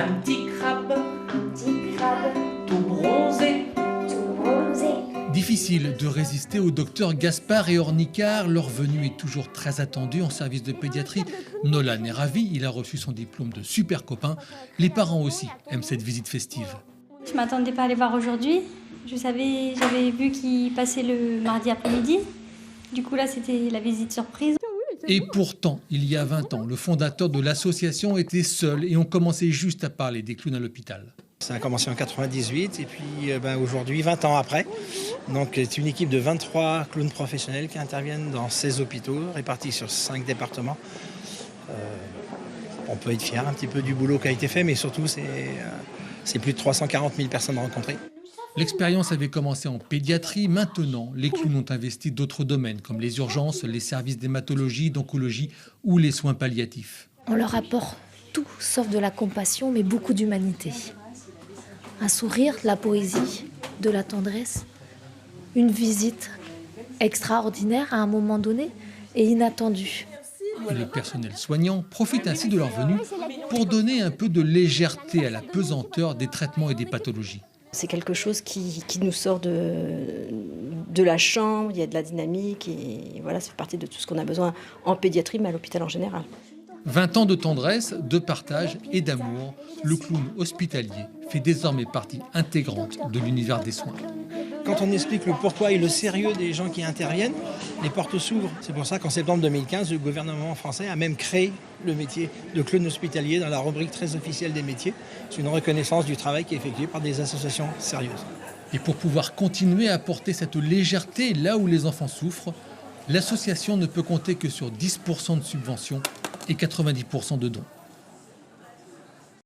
Un petit crabe tout bronzé. Difficile de résister au docteur Gaspard et Ornicard. Leur venue est toujours très attendue en service de pédiatrie. Nolan est ravi, il a reçu son diplôme de super copain. Les parents aussi aiment cette visite festive. Je ne m'attendais pas à les voir aujourd'hui. J'avais vu qu'ils passaient le mardi après-midi. Du coup là c'était la visite surprise. Et pourtant, il y a 20 ans, le fondateur de l'association était seul et on commençait juste à parler des clowns à l'hôpital. Ça a commencé en 98 et puis aujourd'hui, 20 ans après. Donc c'est une équipe de 23 clowns professionnels qui interviennent dans 16 hôpitaux répartis sur 5 départements. On peut être fier un petit peu du boulot qui a été fait, mais surtout c'est plus de 340 000 personnes rencontrées. L'expérience avait commencé en pédiatrie. Maintenant, les clowns ont investi d'autres domaines comme les urgences, les services d'hématologie, d'oncologie ou les soins palliatifs. On leur apporte tout sauf de la compassion, mais beaucoup d'humanité. Un sourire, de la poésie, de la tendresse, une visite extraordinaire à un moment donné et inattendue. Et le personnel soignant profite ainsi de leur venue pour donner un peu de légèreté à la pesanteur des traitements et des pathologies. C'est quelque chose qui nous sort de la chambre, il y a de la dynamique et voilà, ça fait partie de tout ce qu'on a besoin en pédiatrie, mais à l'hôpital en général. 20 ans de tendresse, de partage et d'amour, le clown hospitalier fait désormais partie intégrante de l'univers des soins. Quand on explique le pourquoi et le sérieux des gens qui interviennent, les portes s'ouvrent. C'est pour ça qu'en septembre 2015, le gouvernement français a même créé le métier de clown hospitalier dans la rubrique très officielle des métiers. C'est une reconnaissance du travail qui est effectué par des associations sérieuses. Et pour pouvoir continuer à apporter cette légèreté là où les enfants souffrent, l'association ne peut compter que sur 10% de subventions et 90% de dons.